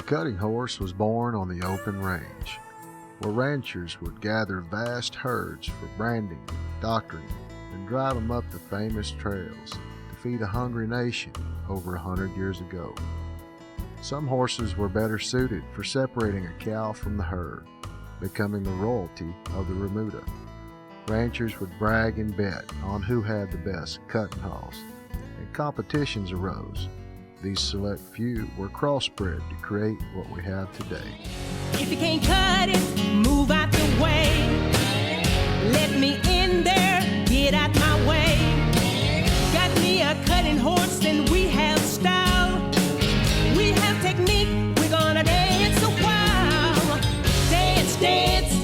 cutting horse was born on the open range, where ranchers would gather vast herds for branding, doctoring, and drive them up the famous trails to feed a hungry nation over 100 years ago. Some horses were better suited for separating a cow from the herd, becoming the royalty of the remuda. Ranchers would brag and bet on who had the best cutting hoss, and competitions arose. These select few were crossbred to create what we have today. If you can't cut it, move out the way. Let me in there, get out my way. Got me a cutting horse and we have style. We have technique, we're gonna dance a while. Dance, dance.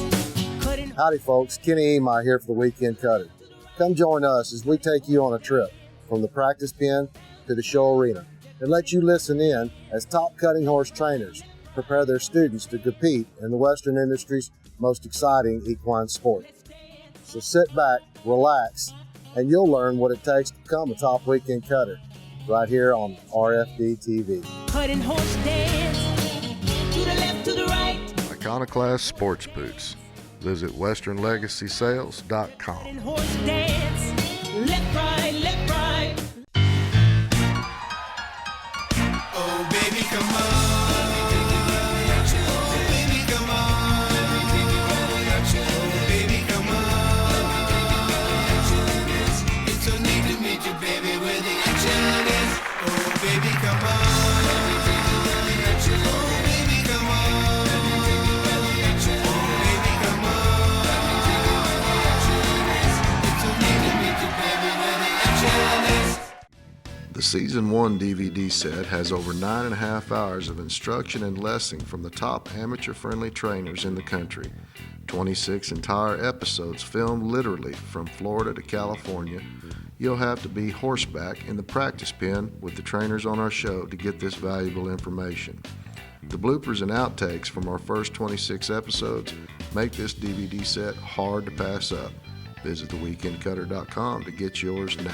Cutting. Howdy folks, Kenny Ehmeyer here for the Weekend Cutter. Come join us as we take you on a trip from the practice pen to the show arena and let you listen in as top cutting horse trainers prepare their students to compete in the Western industry's most exciting equine sport. So sit back, relax, and you'll learn what it takes to become a top weekend cutter right here on RFD TV. Cutting horse dance. To the left, to the right. Iconoclast Sports Boots. Visit westernlegacysales.com. Cutting horse dance. Left, right, left, right. Oh, baby, come on. Oh, baby, come on. Oh, baby, come on. It's so neat to meet you, baby, where the action is. Oh, baby, come on. Oh, baby, come on. Oh, baby, come on. It's so neat to meet you, baby, where the action is. The Season 1 DVD set has over 9.5 hours of instruction and lesson from the top amateur-friendly trainers in the country. 26 entire episodes filmed literally from Florida to California. You'll have to be horseback in the practice pen with the trainers on our show to get this valuable information. The bloopers and outtakes from our first 26 episodes make this DVD set hard to pass up. Visit theweekendcutter.com to get yours now.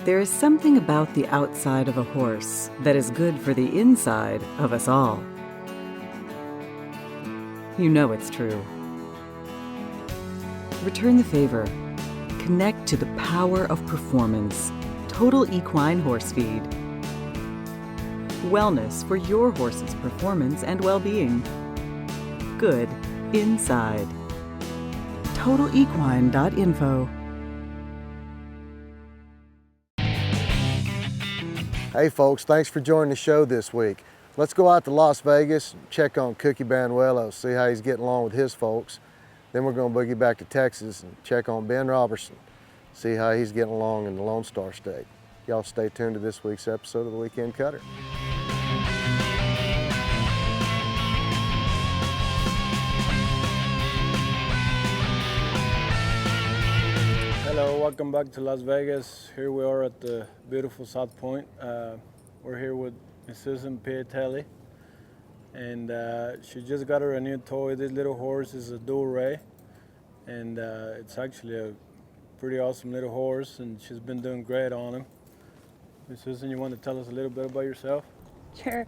There is something about the outside of a horse that is good for the inside of us all. You know it's true. Return the favor. Connect to the power of performance. Total Equine Horse Feed. Wellness for your horse's performance and well-being. Good inside. TotalEquine.info. Hey folks, thanks for joining the show this week. Let's go out to Las Vegas and check on Cookie Banuelos, see how he's getting along with his folks. Then we're going to boogie back to Texas and check on Ben Robertson, see how he's getting along in the Lone Star State. Y'all stay tuned to this week's episode of The Weekend Cutter. Hello, welcome back to Las Vegas. Here we are at the beautiful South Point. We're here with Miss Susan Piatelli, and she just got her a new toy. This little horse is a dual ray, and it's actually a pretty awesome little horse, and she's been doing great on him. Miss Susan, you want to tell us a little bit about yourself? Sure.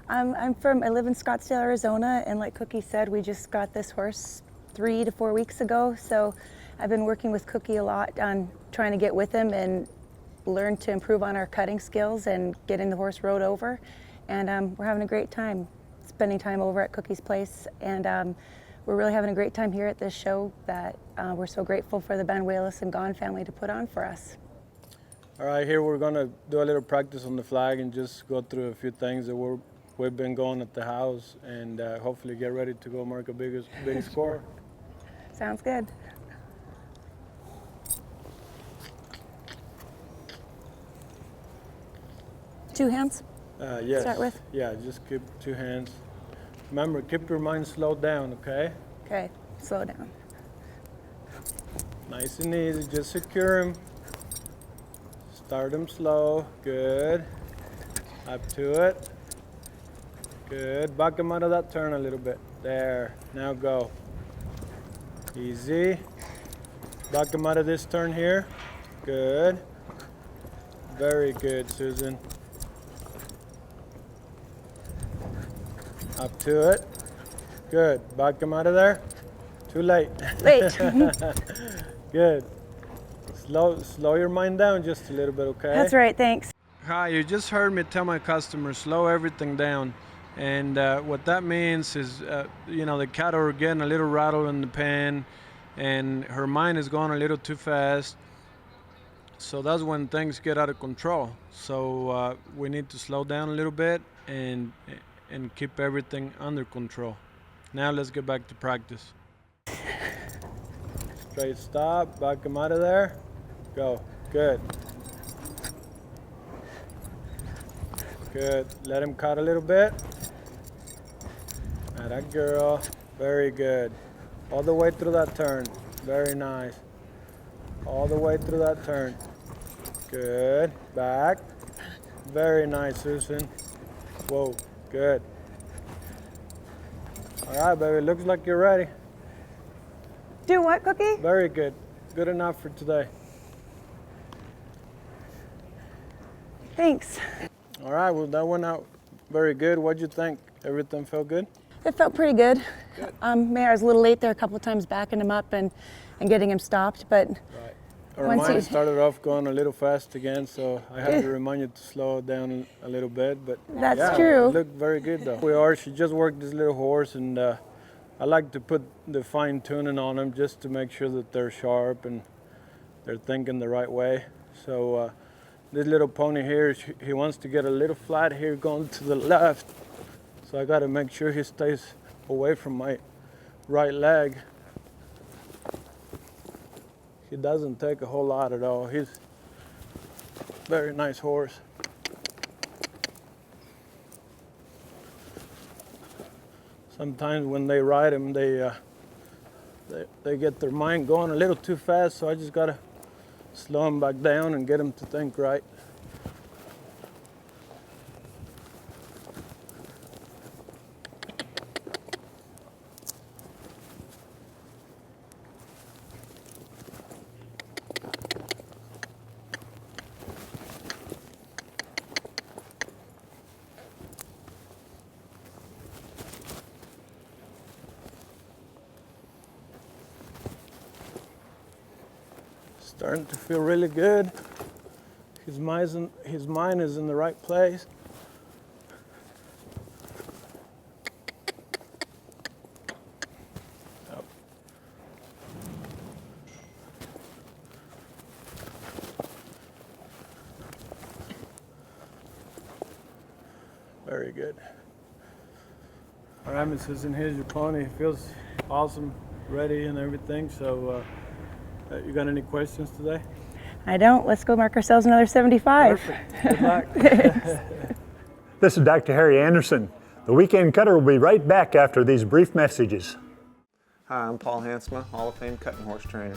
I live in Scottsdale, Arizona, and like Cookie said, we just got this horse 3 to 4 weeks ago, so I've been working with Cookie a lot on trying to get with him and learn to improve on our cutting skills and getting the horse rode over. And we're having a great time spending time over at Cookie's place. And we're really having a great time here at this show that we're so grateful for the Banuelos and Gahn family to put on for us. All right, here we're going to do a little practice on the flag and just go through a few things that we've been going at the house, and hopefully get ready to go mark a big score. Sounds good. Two hands? Yes. Start with? Yeah, just keep 2 hands. Remember, keep your mind slowed down, okay? Okay, slow down. Nice and easy, just secure him. Start him slow, good. Up to it. Good, back him out of that turn a little bit. There, now go. Easy. Back him out of this turn here. Good. Very good, Susan. Up to it. Good. Back him out of there. Too late. Wait. Good. Slow your mind down just a little bit, okay? That's right, thanks. Hi, you just heard me tell my customers slow everything down. And what that means is, the cattle are getting a little rattled in the pen and her mind is going a little too fast. So that's when things get out of control. So we need to slow down a little bit and keep everything under control. Now let's get back to practice. Straight stop, back him out of there. Go, good. Good, let him cut a little bit. That girl, very good. All the way through that turn, very nice. All the way through that turn. Good, back. Very nice, Susan. Whoa, good. All right, baby, looks like you're ready. Do what, Cookie? Very good, good enough for today. Thanks. All right, well, that went out very good. What'd you think? Everything felt good? It felt pretty good. I was a little late there a couple of times backing him up and getting him stopped, but Right. Our Once mind you- started off going a little fast again, so I had to remind you to slow it down a little bit. But That's yeah, true. It looked very good though. She just worked this little horse, and I like to put the fine tuning on them just to make sure that they're sharp and they're thinking the right way. So this little pony here, he wants to get a little flat here going to the left. So I got to make sure he stays away from my right leg. He doesn't take a whole lot at all. He's a very nice horse. Sometimes when they ride him, they get their mind going a little too fast, so I just gotta slow him back down and get him to think right. Starting to feel really good. His mind is in the right place. Yep. Very good. All right, Miss Susan, here's your pony. Feels awesome, ready and everything. So you got any questions today? I don't. Let's go mark ourselves another 75. Perfect. Good luck. This is Dr. Harry Anderson. The Weekend Cutter will be right back after these brief messages. Hi, I'm Paul Hansma, Hall of Fame cutting horse trainer.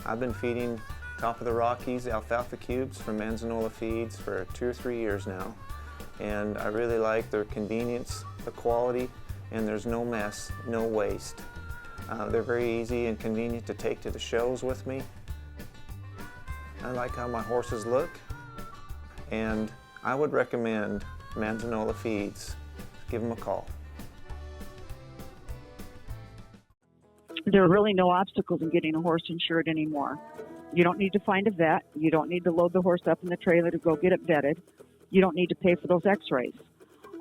I've been feeding Top of the Rockies alfalfa cubes from Manzanola Feeds for 2 or 3 years now. And I really like their convenience, the quality, and there's no mess, no waste. They're very easy and convenient to take to the shows with me. I like how my horses look, and I would recommend Manzanola Feeds. Give them a call. There are really no obstacles in getting a horse insured anymore. You don't need to find a vet. You don't need to load the horse up in the trailer to go get it vetted. You don't need to pay for those x-rays.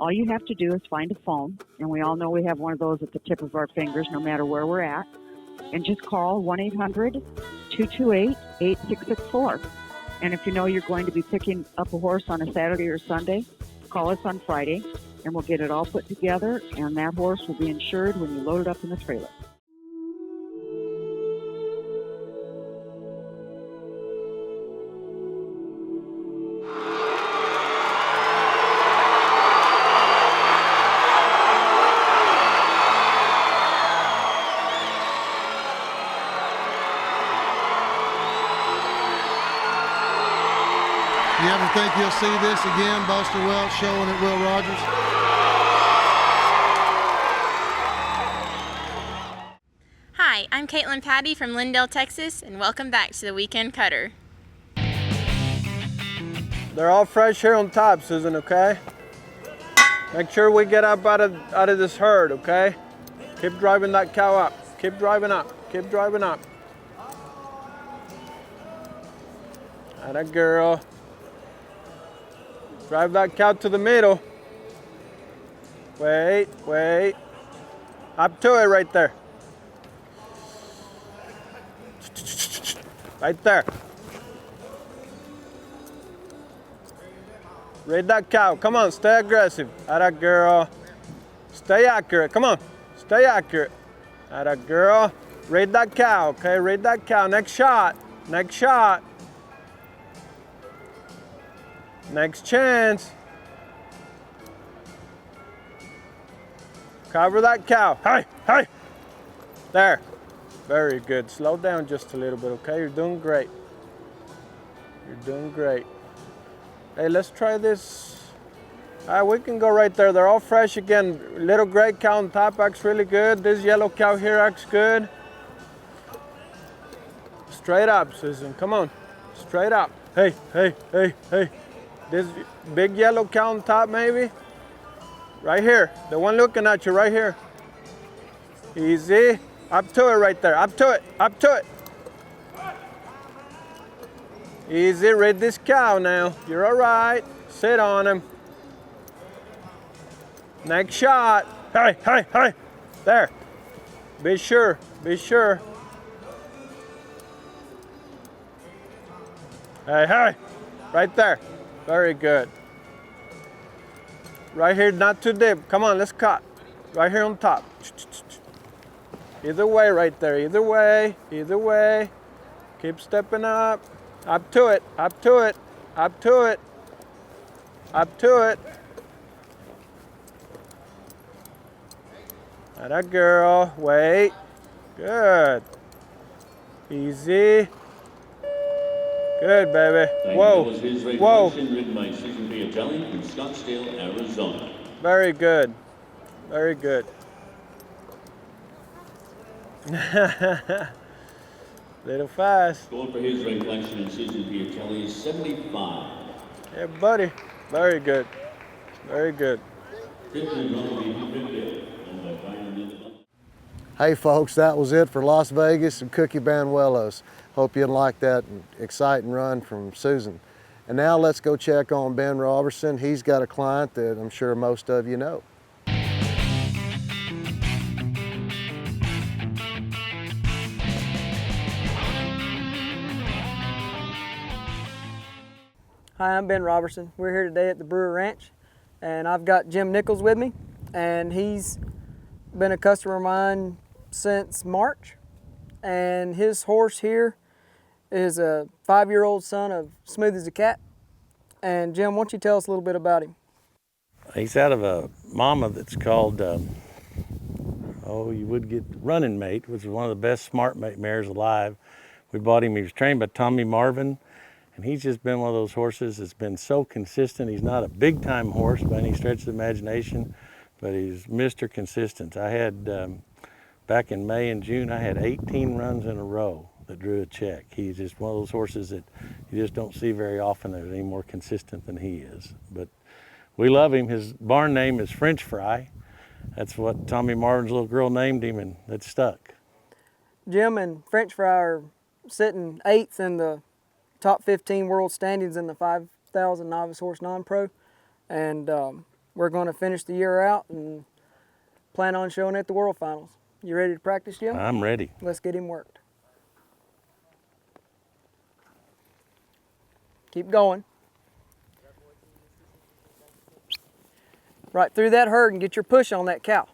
All you have to do is find a phone, and we all know we have one of those at the tip of our fingers no matter where we're at, and just call 1-800-228-8664. And if you know you're going to be picking up a horse on a Saturday or Sunday, call us on Friday, and we'll get it all put together, and that horse will be insured when you load it up in the trailer. You ever think you'll see this again, Buster Welch showing at Will Rogers? Hi, I'm Caitlin Patty from Lindale, Texas, and welcome back to the Weekend Cutter. They're all fresh here on top, Susan, okay? Make sure we get up out of this herd, okay? Keep driving that cow up. Keep driving up. Keep driving up. Atta girl. Drive that cow to the middle. Wait, wait. Up to it right there. Right there. Read that cow. Come on, stay aggressive. Atta girl. Stay accurate. Come on. Stay accurate. Atta girl. Read that cow, okay? Read that cow. Next shot. Next shot. Next chance. Cover that cow. Hey, hey. There. Very good. Slow down just a little bit, okay? You're doing great. You're doing great. Hey, let's try this. We can go right there. They're all fresh again. Little gray cow on top acts really good. This yellow cow here acts good. Straight up, Susan. Come on. Straight up. Hey, hey, hey, hey. This big yellow cow on top, maybe? Right here. The one looking at you right here. Easy. Up to it right there. Up to it. Up to it. Easy. Read this cow now. You're all right. Sit on him. Next shot. Hey, hey, hey. There. Be sure. Be sure. Hey, hey. Right there. Very good. Right here, not too deep. Come on, let's cut. Right here on top. Either way right there. Either way. Either way. Keep stepping up. Up to it. Up to it. Up to it. Up to it. Atta girl. Wait. Good. Easy. Good, baby. Whoa. Whoa. Ridden by Susan Piatelli from Scottsdale, Arizona. Very good. Very good. Little fast. Going for his right collection and Susan Piatelli is 75. Yeah, buddy. Very good. Very good. Hey folks, that was it for Las Vegas and Cookie Banuelos. Hope you liked that exciting run from Susan. And now let's go check on Ben Robertson. He's got a client that I'm sure most of you know. Hi, I'm Ben Robertson. We're here today at the Brewer Ranch, and I've got Jim Nichols with me, and he's been a customer of mine since March, and his horse here is a 5-year-old son of Smooth as a Cat. And Jim, why don't you tell us a little bit about him? He's out of a mama that's called, you would get Running Mate, which is one of the best smart mate mares alive. We bought him, he was trained by Tommy Marvin, and he's just been one of those horses that's been so consistent. He's not a big time horse by any stretch of the imagination, but he's Mr. Consistent. I had, back in May and June, I had 18 runs in a row that drew a check. He's just one of those horses that you just don't see very often that are any more consistent than he is. But we love him. His barn name is French Fry. That's what Tommy Marvin's little girl named him, and that stuck. Jim and French Fry are sitting 8th in the top 15 world standings in the 5,000 novice horse non-pro, and we're going to finish the year out and plan on showing at the World Finals. You ready to practice, Jim? I'm ready. Let's get him worked. Keep going. Right through that herd and get your push on that cow.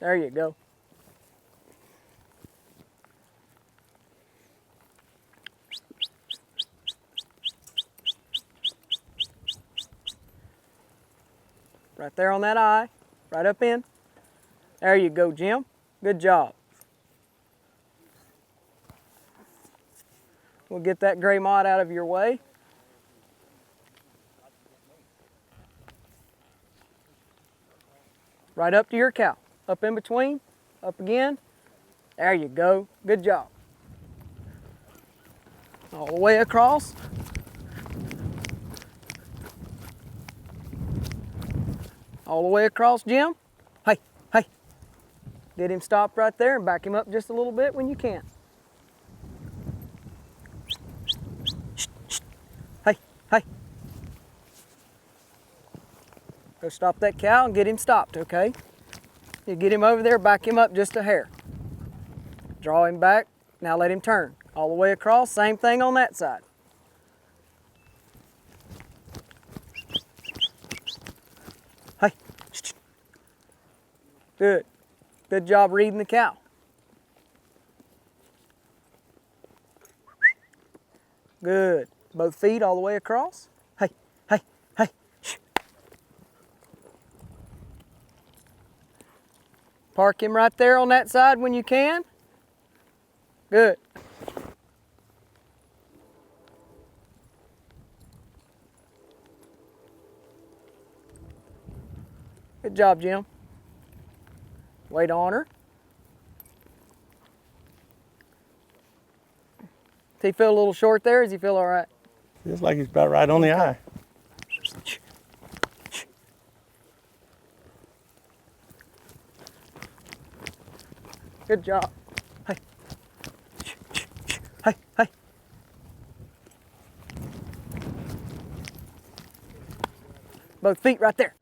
There you go. Right there on that eye, right up in. There you go, Jim. Good job. We'll get that gray mott out of your way. Right up to your cow. Up in between, up again. There you go. Good job. All the way across. All the way across, Jim. Hey, hey. Get him stopped right there and back him up just a little bit when you can. Hey, hey. Go stop that cow and get him stopped, okay? You get him over there, back him up just a hair. Draw him back, now let him turn. All the way across, same thing on that side. Hey. Good. Good job reading the cow. Good. Both feet all the way across. Hey, hey, hey. Park him right there on that side when you can. Good. Good job, Jim. Wait on her. Does he feel a little short there? Does he feel all right? Feels like he's about right on the eye. Good job. Hey. Hey, hey. Both feet right there.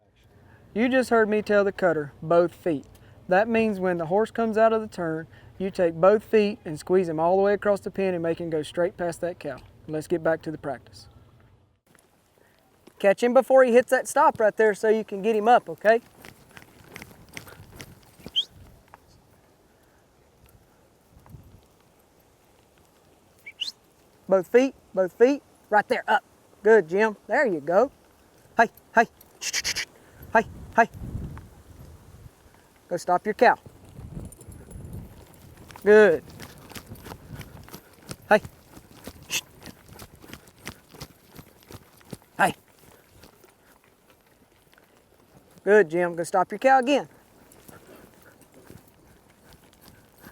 You just heard me tell the cutter, both feet. That means when the horse comes out of the turn, you take both feet and squeeze him all the way across the pen and make him go straight past that cow. Let's get back to the practice. Catch him before he hits that stop right there so you can get him up, okay? Both feet, right there, up. Good, Jim. There you go. Hey, hey. Hey, hey. Go stop your cow. Good. Hey. Hey. Good, Jim. Go stop your cow again.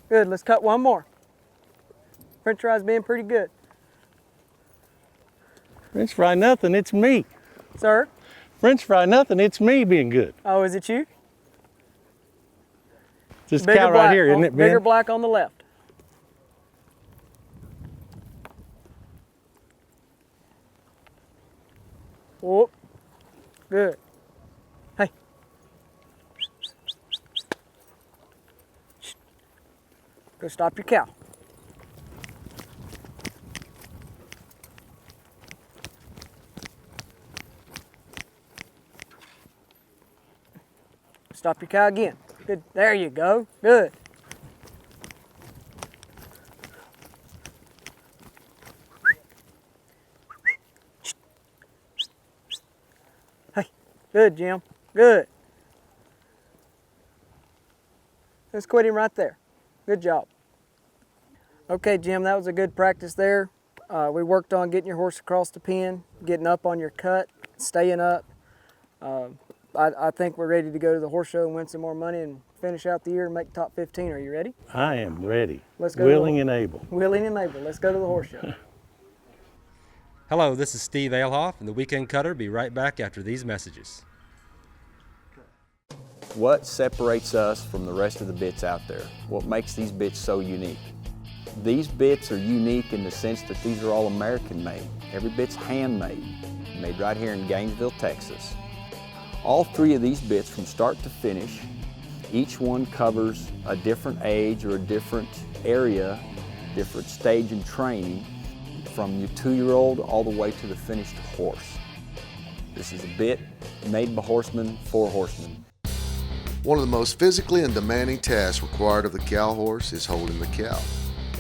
Good, let's cut one more. French fries being pretty good. French fry nothing, it's me. Sir? French fry nothing, it's me being good. Oh, is it you? This cow right here, isn't it, Ben? Bigger black on the left. Whoop. Good. Hey. Go stop your cow. Stop your cow again. Good. There you go. Good. Hey. Good, Jim. Good. Let's quit him right there. Good job. Okay, Jim, that was a good practice there. We worked on getting your horse across the pen, getting up on your cut, staying up. I think we're ready to go to the horse show and win some more money and finish out the year and make top 15. Are you ready? I am ready. Let's go. Willing and able. Willing and able. Let's go to the horse show. Hello, this is Steve Alehoff, and the Weekend Cutter. Be right back after these messages. What separates us from the rest of the bits out there? What makes these bits so unique? These bits are unique in the sense that these are all American made. Every bit's handmade, made right here in Gainesville, Texas. All three of these bits from start to finish, each one covers a different age or a different area, different stage in training, from your 2-year-old all the way to the finished horse. This is a bit made by horsemen for horsemen. One of the most physically and demanding tasks required of the cow horse is holding the cow.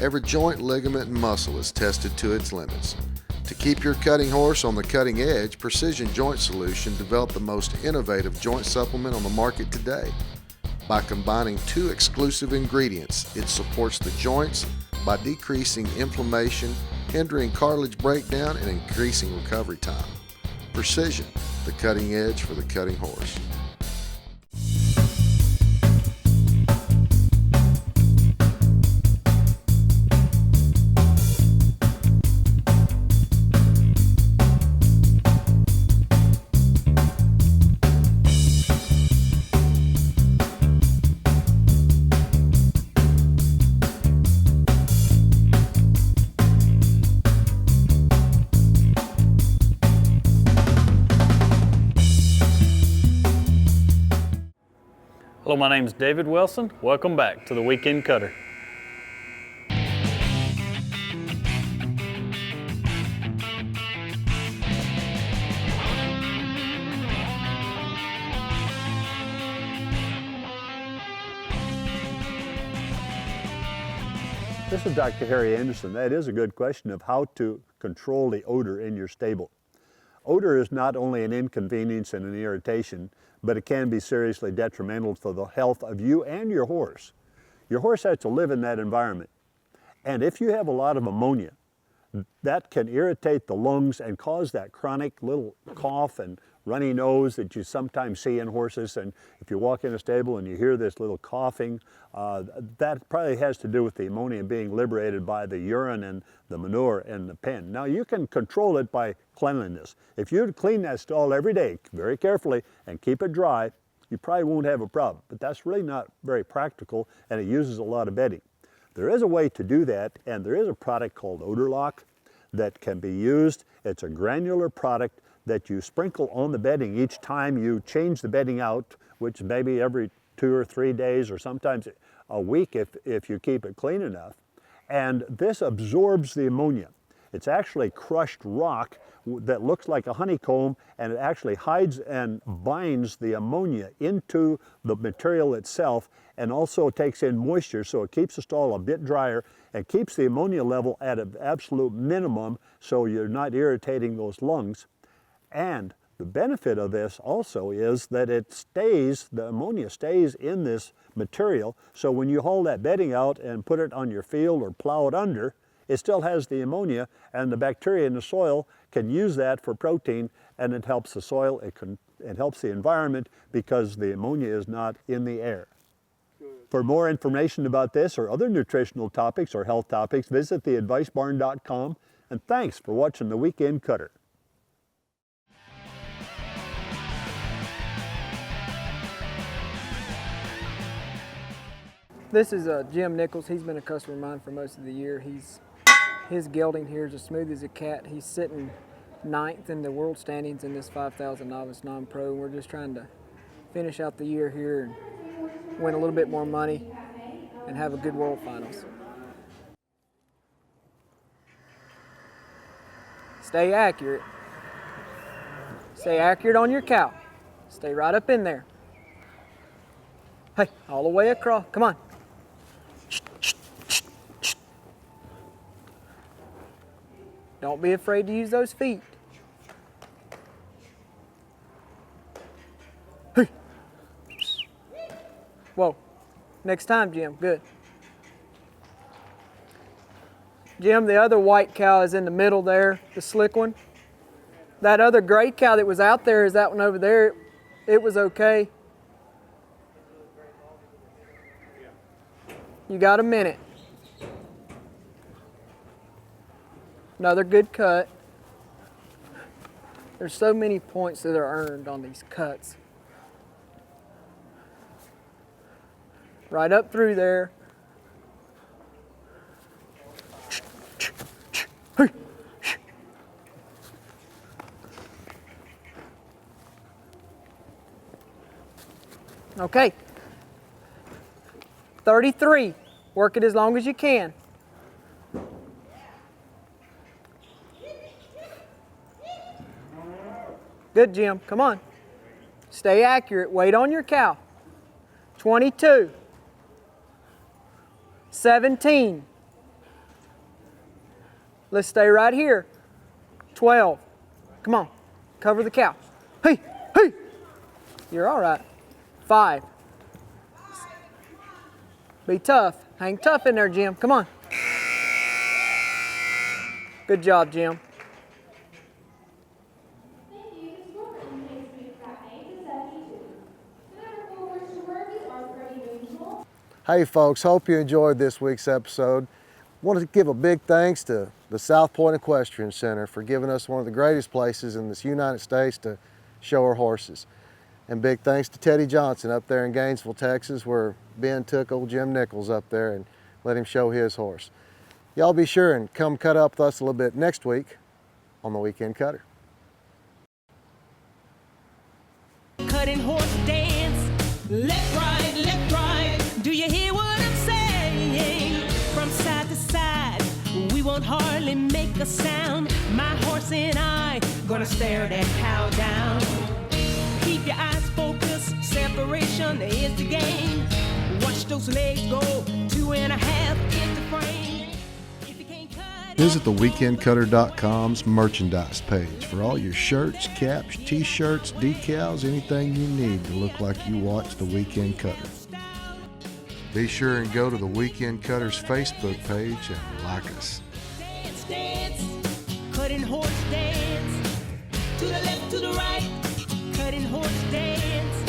Every joint, ligament, and muscle is tested to its limits. To keep your cutting horse on the cutting edge, Precision Joint Solution developed the most innovative joint supplement on the market today. By combining 2 exclusive ingredients, it supports the joints by decreasing inflammation, hindering cartilage breakdown, and increasing recovery time. Precision, the cutting edge for the cutting horse. Hello, my name is David Wilson. Welcome back to the Weekend Cutter. This is Dr. Harry Anderson. That is a good question of how to control the odor in your stable. Odor is not only an inconvenience and an irritation, but it can be seriously detrimental for the health of you and your horse. Your horse has to live in that environment. And if you have a lot of ammonia, that can irritate the lungs and cause that chronic little cough and runny nose that you sometimes see in horses. And if you walk in a stable and you hear this little coughing, that probably has to do with the ammonia being liberated by the urine and the manure in the pen. Now you can control it by cleanliness. If you clean that stall every day very carefully and keep it dry, you probably won't have a problem. But that's really not very practical, and it uses a lot of bedding. There is a way to do that, and there is a product called Odor Lock that can be used. It's a granular product that you sprinkle on the bedding each time you change the bedding out, which maybe every 2 or 3 days or sometimes a week if you keep it clean enough. And this absorbs the ammonia. It's actually crushed rock that looks like a honeycomb, and it actually hides and binds the ammonia into the material itself, and also takes in moisture, so it keeps the stall a bit drier and keeps the ammonia level at an absolute minimum so you're not irritating those lungs. And the benefit of this also is that the ammonia stays in this material, so when you haul that bedding out and put it on your field or plow it under, it still has the ammonia, and the bacteria in the soil can use that for protein, and it helps the soil, it helps the environment because the ammonia is not in the air. For more information about this or other nutritional topics or health topics, visit theadvicebarn.com, and thanks for watching The Weekend Cutter. This is Jim Nichols. He's been a customer of mine for most of the year. His gelding here is as smooth as a cat. He's sitting 9th in the world standings in this 5,000 novice non-pro. We're just trying to finish out the year here and win a little bit more money and have a good world finals. Stay accurate. Stay accurate on your cow. Stay right up in there. Hey, all the way across. Come on. Don't be afraid to use those feet. Hey. Whoa. Next time, Jim. Good. Jim, the other white cow is in the middle there, the slick one. That other gray cow that was out there is that one over there. It was okay. You got a minute. Another good cut. There's so many points that are earned on these cuts. Right up through there. Okay. 33. Work it as long as you can. Good, Jim. Come on. Stay accurate. Wait on your cow. 22. 17. Let's stay right here. 12. Come on. Cover the cow. Hey, hey. You're all right. 5. Be tough. Hang tough in there, Jim. Come on. Good job, Jim. Hey folks, hope you enjoyed this week's episode. Want to give a big thanks to the South Point Equestrian Center for giving us one of the greatest places in this United States to show our horses. And big thanks to Teddy Johnson up there in Gainesville, Texas, where Ben took old Jim Nichols up there and let him show his horse. Y'all be sure and come cut up with us a little bit next week on The Weekend Cutter. Cutting horse dance, left, right, hardly make a sound. My horse and I gonna stare that cow down. Keep your eyes focused, separation is the game. Watch those legs go, 2.5 is the frame. If you can't cut Visit the weekendcutter.com's merchandise page for all your shirts, caps, t-shirts, decals, anything you need to look like you watch The Weekend Cutter. Be sure and go to the Weekend Cutter's Facebook page and like us. dance, dance, cutting horse dance. To the left, to the right, cutting horse dance.